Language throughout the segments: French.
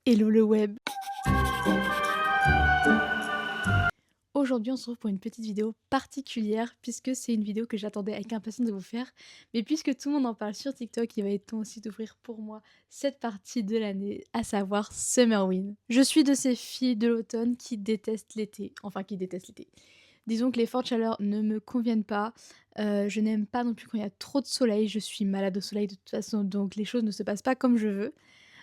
Hello le web. Aujourd'hui, on se retrouve pour une petite vidéo particulière puisque c'est une vidéo que j'attendais avec impatience de vous faire. Mais puisque tout le monde en parle sur TikTok, il va être temps aussi d'ouvrir pour moi cette partie de l'année, à savoir Summerwin. Je suis de ces filles de l'automne qui détestent l'été. Enfin, qui détestent l'été. Disons que les fortes chaleurs ne me conviennent pas. Je n'aime pas non plus quand il y a trop de soleil. Je suis malade au soleil de toute façon, donc les choses ne se passent pas comme je veux.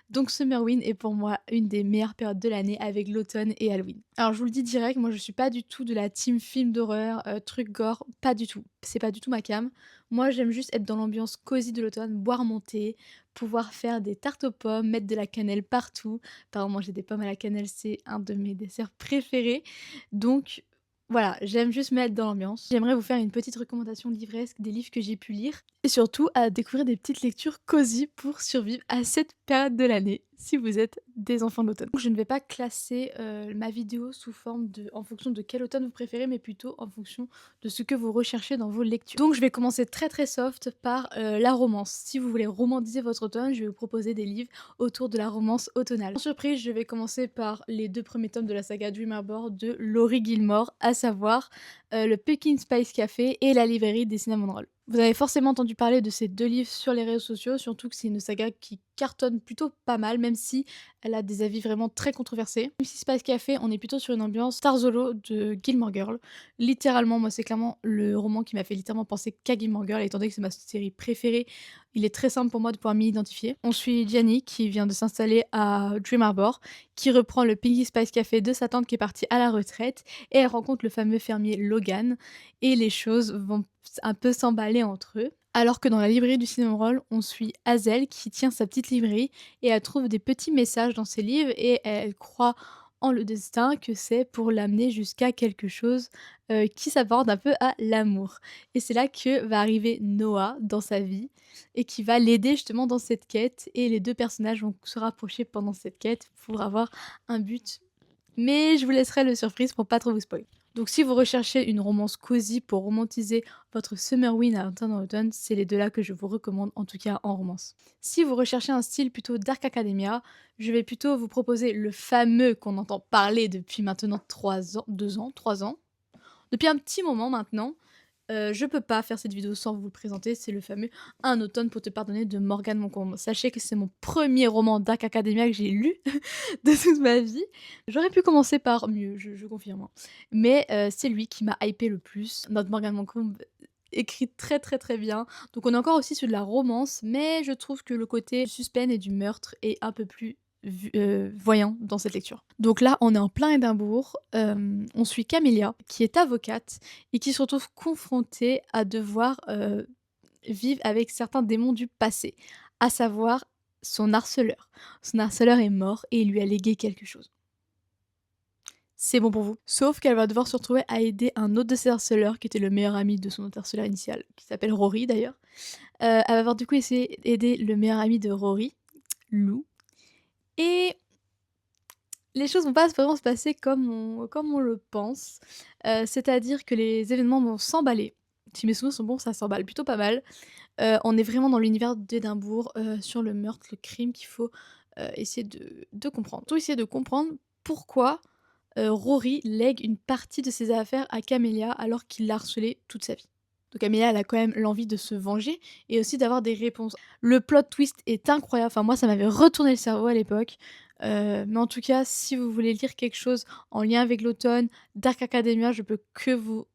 Donc Summerwin est pour moi une des meilleures périodes de l'année avec l'automne et Halloween. Alors je vous le dis direct, moi je suis pas du tout de la team film d'horreur, truc gore, pas du tout. C'est pas du tout ma came. Moi j'aime juste être dans l'ambiance cosy de l'automne, boire mon thé, pouvoir faire des tartes aux pommes, mettre de la cannelle partout. Par exemple, manger des pommes à la cannelle, c'est un de mes desserts préférés. Donc voilà, j'aime juste me mettre dans l'ambiance. J'aimerais vous faire une petite recommandation livresque des livres que j'ai pu lire et surtout à découvrir des petites lectures cosy pour survivre à cette période de l'année si vous êtes des enfants de l'automne. Je ne vais pas classer ma vidéo sous forme de en fonction de quel automne vous préférez, mais plutôt en fonction de ce que vous recherchez dans vos lectures. Donc je vais commencer très très soft par la romance. Si vous voulez romantiser votre automne, je vais vous proposer des livres autour de la romance automnale. Sans surprise, je vais commencer par les 2 premiers tomes de la saga Dream Harbor de Laurie Gilmore, à savoir le Pumpkin Spice Café et la librairie des Cinnamon Rolls. Vous avez forcément entendu parler de ces 2 livres sur les réseaux sociaux, surtout que c'est une saga qui cartonne plutôt pas mal, même si elle a des avis vraiment très controversés. Même si Spice Café, on est plutôt sur une ambiance Tarzolo de Gilmore Girl. Littéralement, moi c'est clairement le roman qui m'a fait littéralement penser qu'à Gilmore Girl, étant donné que c'est ma série préférée, il est très simple pour moi de pouvoir m'y identifier. On suit Gianni qui vient de s'installer à Dream Harbor, qui reprend le Pumpkin Spice Café de sa tante qui est partie à la retraite, et elle rencontre le fameux fermier Logan, et les choses vont un peu s'emballer entre eux. Alors que dans la librairie du Cinnamon Roll, on suit Hazel qui tient sa petite librairie et elle trouve des petits messages dans ses livres et elle croit en le destin que c'est pour l'amener jusqu'à quelque chose qui s'apparente un peu à l'amour. Et c'est là que va arriver Noah dans sa vie et qui va l'aider justement dans cette quête et les 2 personnages vont se rapprocher pendant cette quête pour avoir un but. Mais je vous laisserai le surprise pour pas trop vous spoiler. Donc si vous recherchez une romance cosy pour romantiser votre Summerwin à automne, c'est les 2 là que je vous recommande, en tout cas en romance. Si vous recherchez un style plutôt Dark Academia, je vais plutôt vous proposer le fameux qu'on entend parler depuis maintenant 3 ans, 2 ans, 3 ans. Depuis un petit moment maintenant, je peux pas faire cette vidéo sans vous le présenter, c'est le fameux Un automne pour te pardonner de Morgane Moncombe. Sachez que c'est mon premier roman Dark Academia que j'ai lu de toute ma vie. J'aurais pu commencer par mieux, je confirme, hein. Mais c'est lui qui m'a hypé le plus. Notre Morgane Moncombe écrit très très très bien. Donc on est encore aussi sur de la romance, mais je trouve que le côté du suspense et du meurtre est un peu plus voyant dans cette lecture. Donc là, on est en plein Édimbourg. On suit Camélia, qui est avocate et qui se retrouve confrontée à devoir vivre avec certains démons du passé, à savoir son harceleur. Son harceleur est mort et il lui a légué quelque chose. C'est bon pour vous. Sauf qu'elle va devoir se retrouver à aider un autre de ses harceleurs, qui était le meilleur ami de son autre harceleur initial, qui s'appelle Rory d'ailleurs. Elle va devoir du coup essayer d'aider le meilleur ami de Rory, Lou. Et les choses vont pas vraiment se passer comme on le pense. C'est-à-dire que les événements vont s'emballer. Si mes souvenirs sont bons, ça s'emballe plutôt pas mal. On est vraiment dans l'univers d'Édimbourg, sur le meurtre, le crime qu'il faut, essayer de comprendre. Surtout essayer de comprendre pourquoi, Rory lègue une partie de ses affaires à Camélia alors qu'il l'a harcelée toute sa vie. Donc Amélia, elle a quand même l'envie de se venger et aussi d'avoir des réponses. Le plot twist est incroyable, enfin moi ça m'avait retourné le cerveau à l'époque. Mais en tout cas, si vous voulez lire quelque chose en lien avec l'automne, Dark Academia, je peux que vous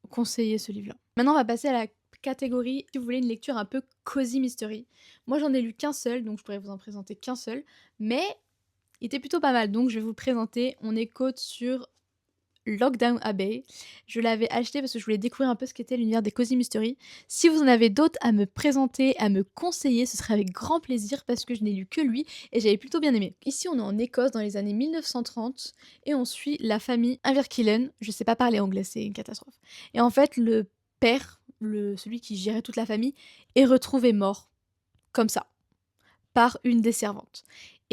conseiller ce livre-là. Maintenant, on va passer à la catégorie si vous voulez une lecture un peu cozy mystery. Moi, j'en ai lu qu'un seul, donc je pourrais vous en présenter qu'un seul, mais il était plutôt pas mal, donc je vais vous le présenter. On écoute sur Lockdown Abbey. Je l'avais acheté parce que je voulais découvrir un peu ce qu'était l'univers des Cozy Mystery. Si vous en avez d'autres à me présenter, à me conseiller, ce serait avec grand plaisir parce que je n'ai lu que lui et j'avais plutôt bien aimé. Ici, on est en Écosse dans les années 1930 et on suit la famille Inverkillen. Je sais pas parler anglais, c'est une catastrophe. Et en fait, le père, celui qui gérait toute la famille, est retrouvé mort, comme ça, par une des servantes.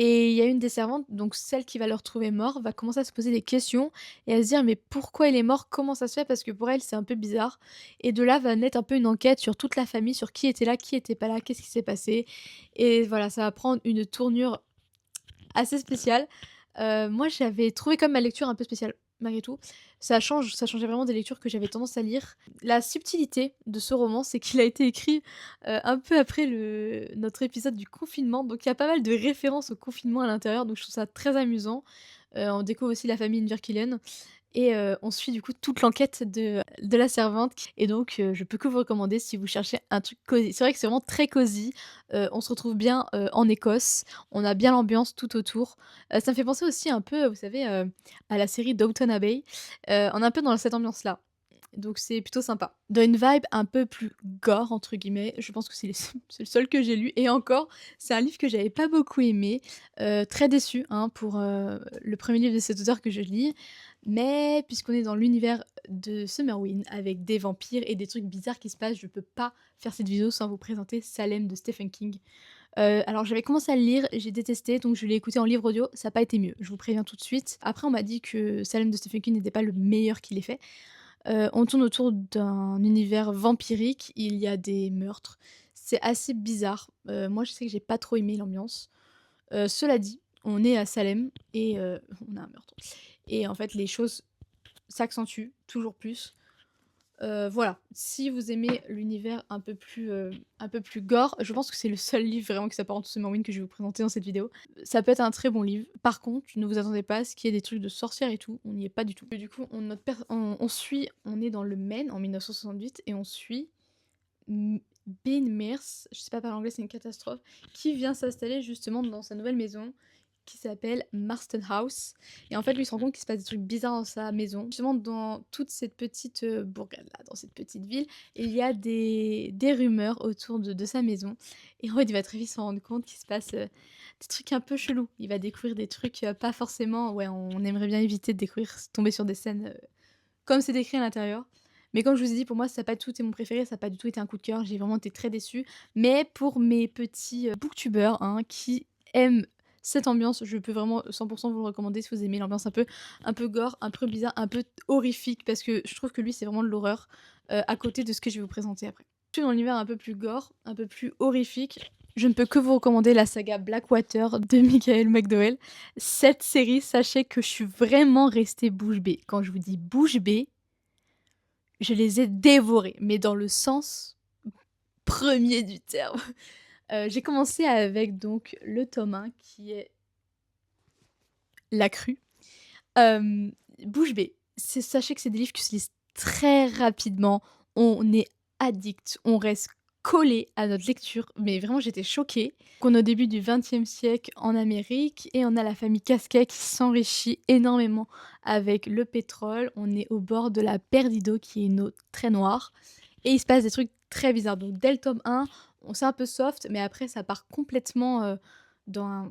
Et il y a une des servantes, donc celle qui va le retrouver mort, va commencer à se poser des questions et à se dire mais pourquoi il est mort? Comment ça se fait? Parce que pour elle, c'est un peu bizarre. Et de là va naître un peu une enquête sur toute la famille, sur qui était là, qui était pas là, qu'est-ce qui s'est passé. Et voilà, ça va prendre une tournure assez spécial. Moi, j'avais trouvé comme ma lecture un peu spéciale, malgré tout. Ça changeait vraiment des lectures que j'avais tendance à lire. La subtilité de ce roman, c'est qu'il a été écrit, un peu après notre épisode du confinement, donc il y a pas mal de références au confinement à l'intérieur, donc je trouve ça très amusant. On découvre aussi la famille Inverkillen et on suit du coup toute l'enquête de la servante et donc je peux que vous recommander si vous cherchez un truc cosy. C'est vrai que c'est vraiment très cosy, on se retrouve bien, en Écosse, on a bien l'ambiance tout autour. Ça me fait penser aussi un peu, vous savez, à la série Downton Abbey, on est un peu dans cette ambiance-là, donc c'est plutôt sympa. Dans une vibe un peu plus «gore» entre guillemets, je pense que c'est le seul que j'ai lu et encore, c'est un livre que j'avais pas beaucoup aimé, très déçue, hein, pour, le premier livre de cet auteur que je lis. Mais puisqu'on est dans l'univers de Summerwind avec des vampires et des trucs bizarres qui se passent, je peux pas faire cette vidéo sans vous présenter Salem de Stephen King. Alors j'avais commencé à le lire, j'ai détesté, donc je l'ai écouté en livre audio, ça a pas été mieux, je vous préviens tout de suite. Après on m'a dit que Salem de Stephen King n'était pas le meilleur qu'il ait fait. On tourne autour d'un univers vampirique, il y a des meurtres, c'est assez bizarre. Moi je sais que j'ai pas trop aimé l'ambiance. Cela dit, on est à Salem et on a un meurtre et en fait les choses s'accentue toujours plus. Voilà, si vous aimez l'univers un peu plus gore, je pense que c'est le seul livre vraiment qui s'apparente au Summerwind que je vais vous présenter dans cette vidéo. Ça peut être un très bon livre. Par contre, ne vous attendez pas à ce qu'il y ait des trucs de sorcières et tout, on n'y est pas du tout. Et du coup, on est dans le Maine en 1968 et on suit Ben Mears, je sais pas parler anglais, c'est une catastrophe, qui vient s'installer justement dans sa nouvelle maison qui s'appelle Marston House. Et en fait, lui, il se rend compte qu'il se passe des trucs bizarres dans sa maison. Justement, dans toute cette petite bourgade-là, dans cette petite ville, il y a des rumeurs autour de sa maison. Et en fait, il va très vite se rendre compte qu'il se passe des trucs un peu chelous. Il va découvrir des trucs pas forcément... Ouais, on aimerait bien éviter de découvrir, tomber sur des scènes comme c'est décrit à l'intérieur. Mais comme je vous ai dit, pour moi, ça n'a pas du tout été mon préféré, ça n'a pas du tout été un coup de cœur, j'ai vraiment été très déçue. Mais pour mes petits booktubeurs hein, qui aiment cette ambiance, je peux vraiment 100% vous le recommander si vous aimez l'ambiance un peu gore, un peu bizarre, un peu horrifique, parce que je trouve que lui, c'est vraiment de l'horreur, à côté de ce que je vais vous présenter après. Je suis dans l'univers un peu plus gore, un peu plus horrifique. Je ne peux que vous recommander la saga Blackwater de Michael McDowell. Cette série, sachez que je suis vraiment restée bouche bée. Quand je vous dis bouche bée, je les ai dévorés, mais dans le sens premier du terme. J'ai commencé avec donc le tome 1 qui est La Crue. Bouche bée, sachez que c'est des livres qui se lisent très rapidement. On est addict, on reste collé à notre lecture, mais vraiment j'étais choquée. On est au début du XXe siècle en Amérique et on a la famille Casquet qui s'enrichit énormément avec le pétrole. On est au bord de la Perdido qui est une eau très noire et il se passe des trucs très bizarres. Donc dès le tome 1, on c'est un peu soft, mais après ça part complètement dans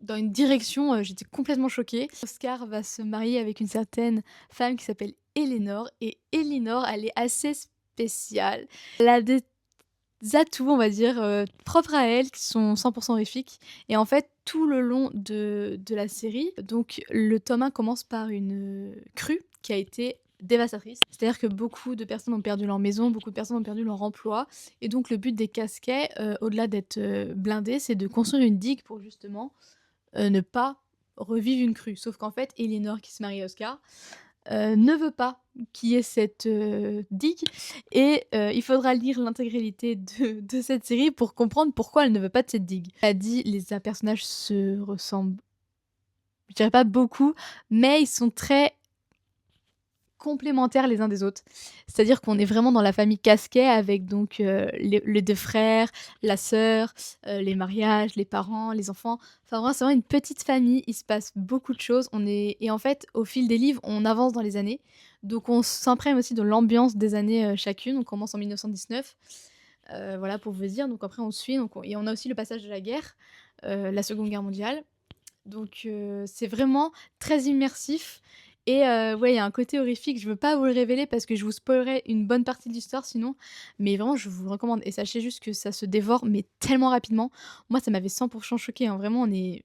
dans une direction, j'étais complètement choquée. Oscar va se marier avec une certaine femme qui s'appelle Elénor et Elénor, elle est assez spéciale. Elle a des atouts, on va dire, propres à elle qui sont 100 horrifiques et en fait, tout le long de la série, donc le tome 1 commence par une crue qui a été dévastatrice. C'est-à-dire que beaucoup de personnes ont perdu leur maison, beaucoup de personnes ont perdu leur emploi et donc le but des Casquets, au-delà d'être, blindés, c'est de construire une digue pour justement ne pas revivre une crue. Sauf qu'en fait, Elénor, qui se marie à Oscar, ne veut pas qu'il y ait cette digue. Et il faudra lire l'intégralité de cette série pour comprendre pourquoi elle ne veut pas de cette digue. Elle a dit, les personnages se ressemblent, je dirais pas beaucoup, mais ils sont très complémentaires les uns des autres. C'est-à-dire qu'on est vraiment dans la famille Casquet avec donc les deux frères, la sœur, les mariages, les parents, les enfants. Enfin vraiment, c'est vraiment une petite famille, il se passe beaucoup de choses. Et en fait, au fil des livres, on avance dans les années. Donc on s'imprègne aussi de l'ambiance des années chacune. On commence en 1919. Voilà pour vous dire. Donc après on suit. Et on a aussi le passage de la guerre, la Seconde Guerre mondiale. Donc c'est vraiment très immersif et ouais, il y a un côté horrifique, je veux pas vous le révéler parce que je vous spoilerais une bonne partie de l'histoire sinon, mais vraiment je vous le recommande et sachez juste que ça se dévore mais tellement rapidement. Moi ça m'avait 100 choquée, hein, vraiment on est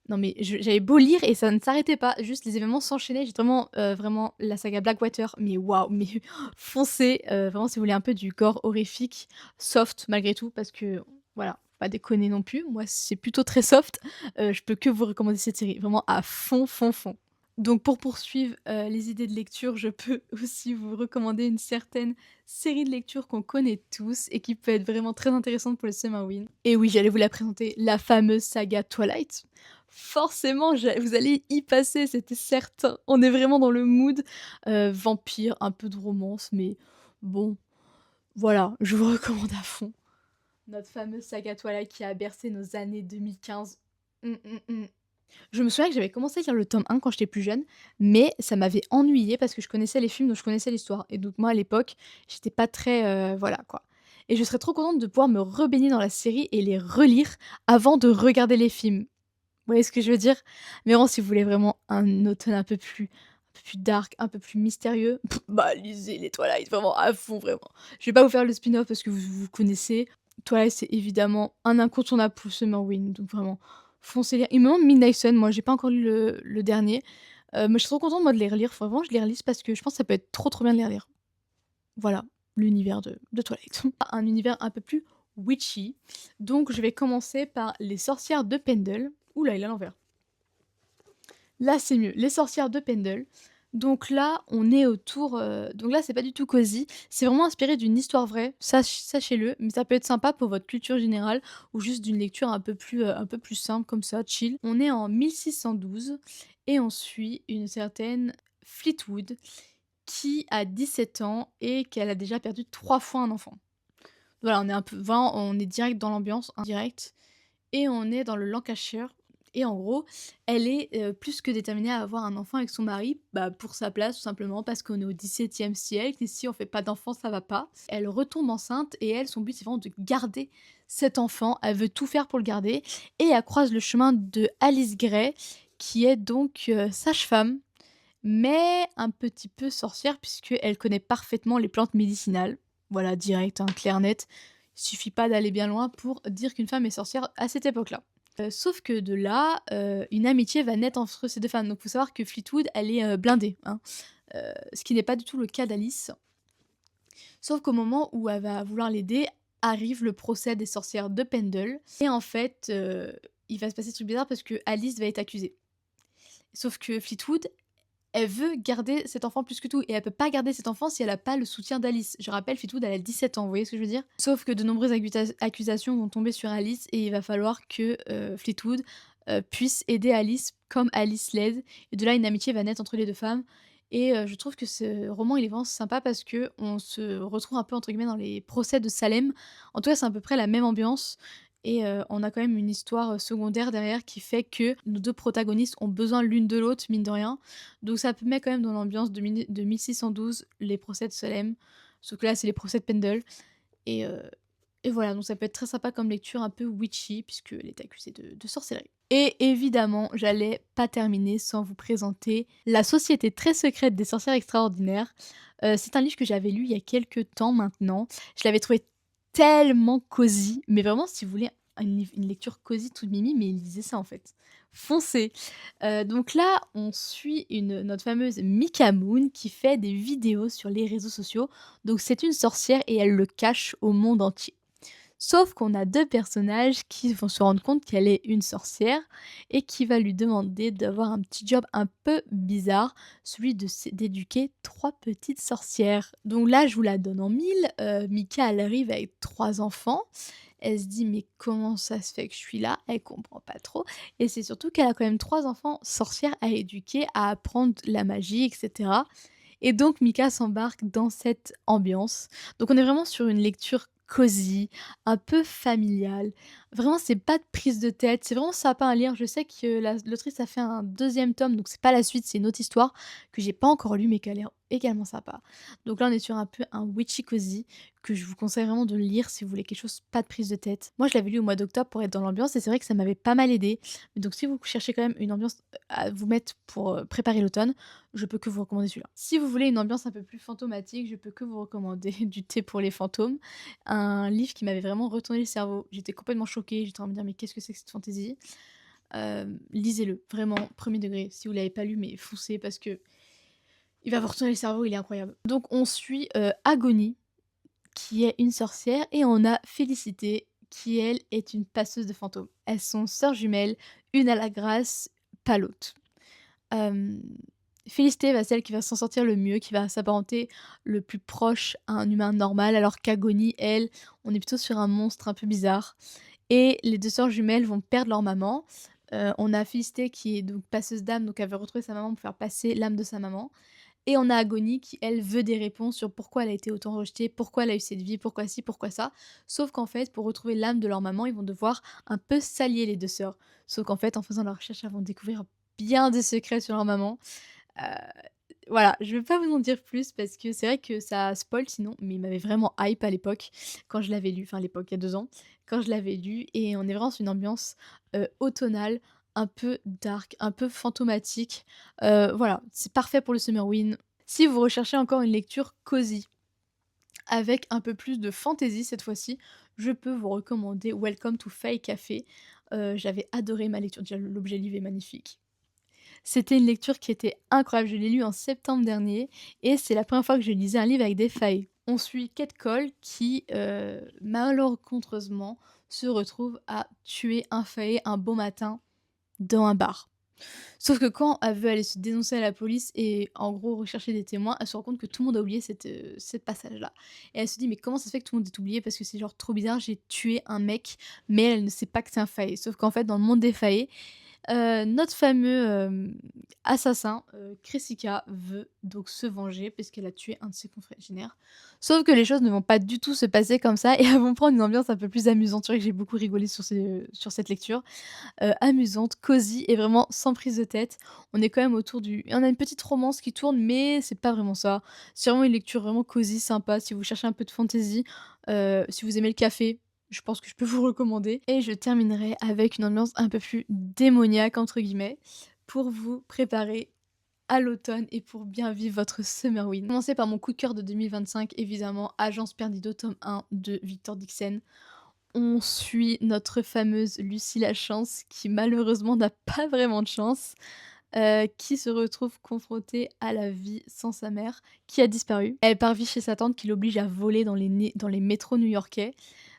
non mais j'avais beau lire et ça ne s'arrêtait pas, juste les événements s'enchaînaient. J'ai vraiment, vraiment la saga Blackwater, mais waouh, mais foncez, vraiment si vous voulez un peu du gore horrifique, soft malgré tout parce que voilà. pas déconner non plus. Moi, c'est plutôt très soft. Je peux que vous recommander cette série, vraiment à fond, fond, fond. Donc pour poursuivre, les idées de lecture, je peux aussi vous recommander une certaine série de lecture qu'on connaît tous et qui peut être vraiment très intéressante pour le Summerwin. Et oui, j'allais vous la présenter, la fameuse saga Twilight. Forcément, vous allez y passer, c'était certain. On est vraiment dans le mood, vampire, un peu de romance, mais bon, voilà, je vous recommande à fond. Notre fameuse saga Twilight qui a bercé nos années 2015. Mmh, mmh, mmh. Je me souviens que j'avais commencé à lire le tome 1 quand j'étais plus jeune, mais ça m'avait ennuyée parce que je connaissais les films, donc je connaissais l'histoire et donc moi, à l'époque, j'étais pas très, voilà, quoi. Et je serais trop contente de pouvoir me rebaigner dans la série et les relire avant de regarder les films. Vous voyez ce que je veux dire? Mais bon, si vous voulez vraiment un automne un peu plus dark, un peu plus mystérieux, bah, lisez les Twilight, vraiment à fond, vraiment. Je vais pas vous faire le spin-off parce que vous connaissez. Twilight, c'est évidemment un incontournable pour Summerwin, donc vraiment, foncez lire. Il me manque Midnight Sun, moi j'ai pas encore lu le dernier, mais je suis trop contente moi de les relire, faut vraiment que je les relise parce que je pense que ça peut être trop, trop bien de les relire. Voilà, l'univers de Twilight. Un univers un peu plus witchy, donc je vais commencer par Les Sorcières de Pendle. Ouh là, il est à l'envers. Là, c'est mieux. Les Sorcières de Pendle. Donc là, on est autour, donc là, c'est pas du tout cosy. C'est vraiment inspiré d'une histoire vraie, sachez-le, mais ça peut être sympa pour votre culture générale ou juste d'une lecture un peu plus simple comme ça, chill. On est en 1612 et on suit une certaine Fleetwood qui a 17 ans et qu'elle a déjà perdu 3 fois un enfant. Voilà, on est un peu vraiment on est direct dans l'ambiance, hein, direct et on est dans le Lancashire et en gros, elle est, plus que déterminée à avoir un enfant avec son mari, bah, pour sa place tout simplement parce qu'on est au XVIIe siècle et si on fait pas d'enfant, ça va pas. Elle retombe enceinte et elle, son but, c'est vraiment de garder cet enfant. Elle veut tout faire pour le garder et elle croise le chemin de Alice Gray qui est donc, sage-femme, mais un petit peu sorcière puisqu'elle connaît parfaitement les plantes médicinales. Voilà, direct, hein, clair, net. Il suffit pas d'aller bien loin pour dire qu'une femme est sorcière à cette époque-là. Sauf que de là, une amitié va naître entre ces 2 femmes. Donc faut savoir que Fleetwood, elle est, blindée, hein, ce qui n'est pas du tout le cas d'Alice. Sauf qu'au moment où elle va vouloir l'aider, arrive le procès des sorcières de Pendle et en fait, il va se passer des trucs bizarres parce que Alice va être accusée. Sauf que Fleetwood, elle veut garder cet enfant plus que tout et elle peut pas garder cet enfant si elle a pas le soutien d'Alice. Je rappelle, Fleetwood, elle a 17 ans, vous voyez ce que je veux dire? Sauf que de nombreuses accusations vont tomber sur Alice et il va falloir que, Fleetwood, puisse aider Alice comme Alice l'aide et de là, une amitié va naître entre les 2 femmes et je trouve que ce roman, il est vraiment sympa parce qu'on se retrouve un peu, entre guillemets, «dans les procès de Salem». En tout cas, c'est à peu près la même ambiance et on a quand même une histoire, secondaire derrière qui fait que nos 2 protagonistes ont besoin l'une de l'autre, mine de rien. Donc ça te met quand même dans l'ambiance de 1612, les procès de Salem. Sauf que là, c'est les procès de Pendle et heu et voilà, donc ça peut être très sympa comme lecture, un peu witchy puisqu'elle est accusée de sorcellerie. Et évidemment, j'allais pas terminer sans vous présenter La Société très secrète des sorcières extraordinaires. C'est un livre que j'avais lu il y a quelques temps maintenant. Je l'avais trouvé tellement cosy, mais vraiment si vous voulez une lecture cosy toute mimi, mais lisez ça en fait. Foncez! Donc là, on suit notre fameuse Mika Moon qui fait des vidéos sur les réseaux sociaux. Donc c'est une sorcière et elle le cache au monde entier. Sauf qu'on a 2 personnages qui vont se rendre compte qu'elle est une sorcière et qui va lui demander d'avoir un petit job un peu bizarre, celui d'éduquer 3 petites sorcières. Donc là, je vous la donne en mille, Mika, elle arrive avec 3 enfants. Elle se dit: «Mais comment ça se fait que je suis là?» Elle comprend pas trop et c'est surtout qu'elle a quand même 3 enfants sorcières à éduquer, à apprendre la magie et cetera et donc Mika s'embarque dans cette ambiance. Donc on est vraiment sur une lecture cosy, un peu familiale. Vraiment, c'est pas de prise de tête, c'est vraiment sympa à lire. Je sais que l'autrice a fait un deuxième tome, donc c'est pas la suite, c'est une autre histoire que j'ai pas encore lue, mais qui a l'air également sympa. Donc là, on est sur un peu un witchy cozy que je vous conseille vraiment de lire si vous voulez quelque chose pas de prise de tête. Moi, je l'avais lu au mois d'octobre pour être dans l'ambiance et c'est vrai que ça m'avait pas mal aidé. Donc si vous cherchez quand même une ambiance à vous mettre pour préparer l'automne, je peux que vous recommander celui-là. Si vous voulez une ambiance un peu plus fantomatique, je peux que vous recommander Du thé pour les fantômes, un livre qui m'avait vraiment retourné le cerveau. J'étais complètement choquée, j'étais en train de me dire: «Mais qu'est-ce que c'est que cette fantaisie?» Lisez-le, vraiment, premier degré. Si vous l'avez pas lu, mais foncez parce que il va vous retourner le cerveau, il est incroyable. Donc on suit, Agony, qui est une sorcière et on a Félicité, qui elle est une passeuse de fantômes. Elles sont sœurs jumelles, une à la grâce, pas l'autre. Hem, Félicité va celle qui va s'en sortir le mieux, qui va s'apparenter le plus proche à un humain normal, alors qu'Agonie, elle, on est plutôt sur un monstre un peu bizarre. Et les 2 sœurs jumelles vont perdre leur maman. On a Félicité qui est donc passeuse d'âme, donc elle veut retrouver sa maman pour faire passer l'âme de sa maman. Et on a Agonie qui, elle, veut des réponses sur pourquoi elle a été autant rejetée, pourquoi elle a eu cette vie, pourquoi ci, pourquoi ça. Sauf qu'en fait, pour retrouver l'âme de leur maman, ils vont devoir un peu s'allier les 2 sœurs. Sauf qu'en fait, en faisant leurs recherches, elles vont découvrir bien des secrets sur leur maman. Heu, voilà, je vais pas vous en dire plus parce que c'est vrai que ça spoil sinon, mais il m'avait vraiment hype à l'époque quand je l'avais lu, enfin à l'époque, il y a 2 ans, quand je l'avais lu et on est vraiment sur une ambiance, automnale, un peu dark, un peu fantomatique. Voilà, c'est parfait pour le summer wind. Si vous recherchez encore une lecture cosy, avec un peu plus de fantaisie cette fois-ci, je peux vous recommander Welcome to Fae Café. J'avais adoré ma lecture, déjà l'objet livre est magnifique. C'était une lecture qui était incroyable, je l'ai lu en septembre dernier et c'est la première fois que je lisais un livre avec des failles. On suit Kate Cole qui, malencontreusement, se retrouve à tuer un faillet un beau matin dans un bar. Sauf que quand elle veut aller se dénoncer à la police et en gros rechercher des témoins, elle se rend compte que tout le monde a oublié cette passage-là. Et elle se dit: «Mais comment ça se fait que tout le monde ait oublié? Parce que c'est genre trop bizarre, j'ai tué un mec», mais elle ne sait pas que c'est un faillet. Sauf qu'en fait, dans le monde des faillets, notre fameux, assassin, Cressika veut donc se venger puisqu'elle a tué un de ses confrères. Sauf que les choses ne vont pas du tout se passer comme ça et elles vont prendre une ambiance un peu plus amusante. C'est vrai que j'ai beaucoup rigolé sur cette lecture, amusante, cosy et vraiment sans prise de tête. On est quand même autour du on a une petite romance qui tourne, mais c'est pas vraiment ça. C'est vraiment une lecture vraiment cosy, sympa, si vous cherchez un peu de fantaisie, si vous aimez le café, je pense que je peux vous recommander et je terminerai avec une ambiance un peu plus «démoniaque» entre guillemets, pour vous préparer à l'automne et pour bien vivre votre summer wind. Commencer par mon coup de cœur de 2025, évidemment, Agence Perdido tome 1 de Victor Dixon. On suit notre fameuse Lucie Lachance qui malheureusement n'a pas vraiment de chance, qui se retrouve confrontée à la vie sans sa mère, qui a disparu. Elle part vivre chez sa tante qui l'oblige à voler dans les métros new-yorkais.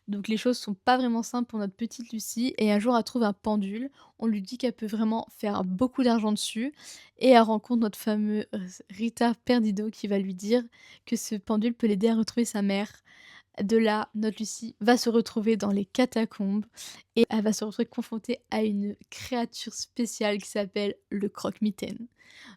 Donc les choses sont pas vraiment simples pour notre petite Lucie et un jour elle trouve un pendule. On lui dit qu'elle peut vraiment faire beaucoup d'argent dessus et elle rencontre notre fameux, Rita Perdido qui va lui dire que ce pendule peut l'aider à retrouver sa mère. De là, notre Lucie va se retrouver dans les catacombes et elle va se retrouver confrontée à une créature spéciale qui s'appelle le croque-mitaine.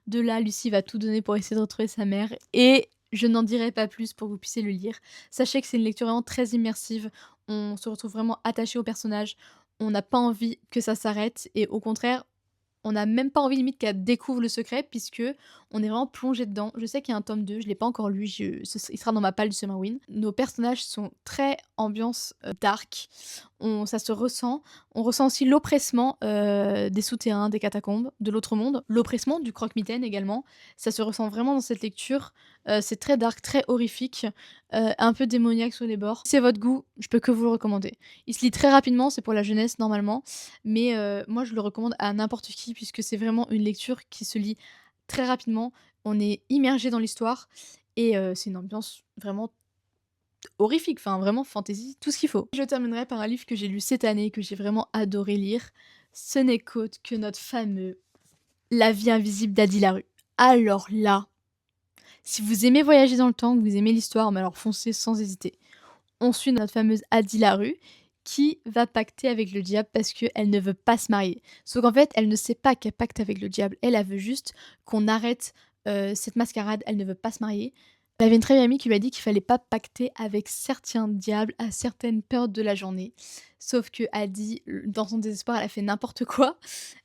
De là, Lucie va tout donner pour essayer de retrouver sa mère et je n'en dirai pas plus pour que vous puissiez le lire. Sachez que c'est une lecture vraiment très immersive, on se retrouve vraiment attaché au personnage, on n'a pas envie que ça s'arrête et au contraire, on n'a même pas envie limite qu'elle découvre le secret puisque on est vraiment plongé dedans. Je sais qu'il y a un tome 2, je l'ai pas encore lu, il sera dans ma palle du Summerwind. Nos personnages sont très ambiance dark, ça se ressent. On ressent aussi l'oppressement des souterrains, des catacombes, de l'autre monde. L'oppressement du croque-mitaine également. Ça se ressent vraiment dans cette lecture. C'est très dark, très horrifique, un peu démoniaque sur les bords. Si c'est votre goût, je peux que vous le recommander. Il se lit très rapidement, c'est pour la jeunesse normalement, mais moi je le recommande à n'importe qui puisque c'est vraiment une lecture qui se lit très rapidement. On est immergé dans l'histoire et c'est une ambiance vraiment horrifique, enfin vraiment fantasy, tout ce qu'il faut. Je terminerai par un livre que j'ai lu cette année, que j'ai vraiment adoré lire. Ce n'est qu'autre que notre fameux La vie invisible d'Adi Larue. Alors là, si vous aimez voyager dans le temps, que vous aimez l'histoire, mais alors foncez sans hésiter. On suit notre fameuse Adi Larue qui va pacter avec le diable parce qu'elle ne veut pas se marier. Sauf qu'en fait, elle ne sait pas qu'elle pacte avec le diable. Elle veut juste qu'on arrête cette mascarade. Elle ne veut pas se marier. Elle avait une très vieille amie qui lui a dit qu'il fallait pas pacter avec certains diables à certaines périodes de la journée. Sauf que Adi, dans son désespoir, elle a fait n'importe quoi.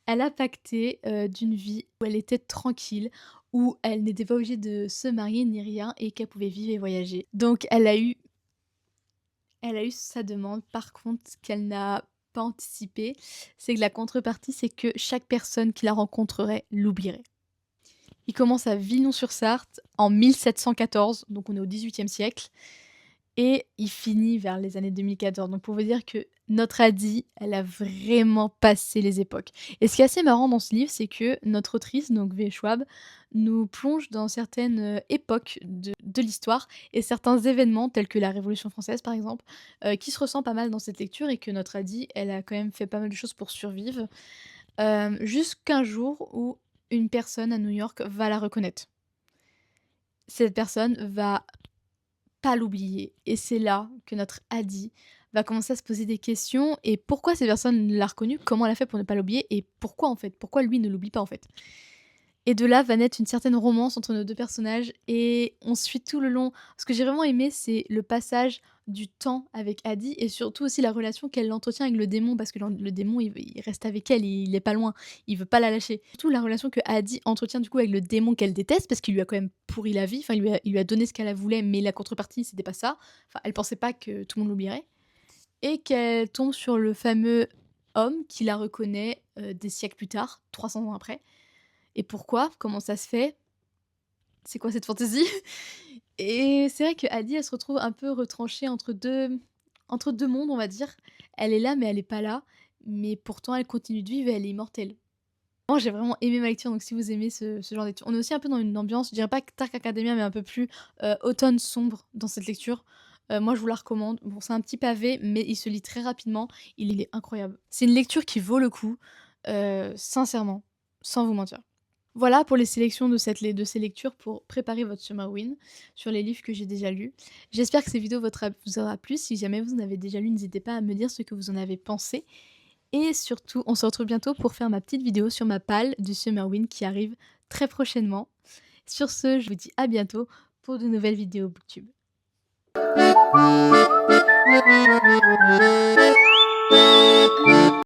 Elle a pacté d'une vie où elle était tranquille, où elle n'était pas obligée de se marier ni rien et qu'elle pouvait vivre et voyager. Donc elle a eu sa demande. Par contre, ce qu'elle n'a pas anticipé, c'est que la contrepartie, c'est que chaque personne qui la rencontrerait l'oublierait. Il commence à Vinon-sur-Sarthe en 1714, donc on est au XVIIIe siècle, et il finit vers les années 2014. Donc pour vous dire que Notre Addie, elle a vraiment passé les époques. Et ce qui est assez marrant dans ce livre, c'est que notre autrice, donc V. Schwab, nous plonge dans certaines époques de l'histoire et certains événements, tels que la Révolution française par exemple, qui se ressent pas mal dans cette lecture et que notre Addie, elle a quand même fait pas mal de choses pour survivre, jusqu'un jour où une personne à New York va la reconnaître. Cette personne va pas l'oublier et c'est là que notre Addie va commencer à se poser des questions et pourquoi cette personne l'a reconnue? Comment elle a fait pour ne pas l'oublier? Et pourquoi en fait? Pourquoi lui ne l'oublie pas en fait? Et de là va naître une certaine romance entre nos 2 personnages et on suit tout le long. Ce que j'ai vraiment aimé, c'est le passage du temps avec Addie et surtout aussi la relation qu'elle entretient avec le démon parce que le démon il reste avec elle, il est pas loin, il veut pas la lâcher. Surtout la relation que Addie entretient du coup avec le démon qu'elle déteste parce qu'il lui a quand même pourri la vie, enfin il lui a donné ce qu'elle voulait mais la contrepartie c'était pas ça. Enfin elle pensait pas que tout le monde l'oublierait et qu'elle tombe sur le fameux homme qui la reconnaît, des siècles plus tard, 300 ans après. Et pourquoi? Comment ça se fait? C'est quoi cette fantaisie? Et c'est vrai que Addie, elle se retrouve un peu retranchée entre deux mondes, on va dire. Elle est là, mais elle est pas là. Mais pourtant, elle continue de vivre et elle est immortelle. Moi, j'ai vraiment aimé ma lecture, donc si vous aimez ce genre d'étude on est aussi un peu dans une ambiance, je dirais pas Dark Academia, mais un peu plus, automne sombre dans cette lecture. Moi, je vous la recommande. Bon, c'est un petit pavé, mais il se lit très rapidement. Il est incroyable. C'est une lecture qui vaut le coup, sincèrement, sans vous mentir. Voilà pour les sélections de ces lectures pour préparer votre summer win sur les livres que j'ai déjà lus. J'espère que ces vidéos vous aura plu. Si jamais vous en avez déjà lu, n'hésitez pas à me dire ce que vous en avez pensé. Et surtout, on se retrouve bientôt pour faire ma petite vidéo sur ma palle du summer win qui arrive très prochainement. Sur ce, je vous dis à bientôt pour de nouvelles vidéos Booktube.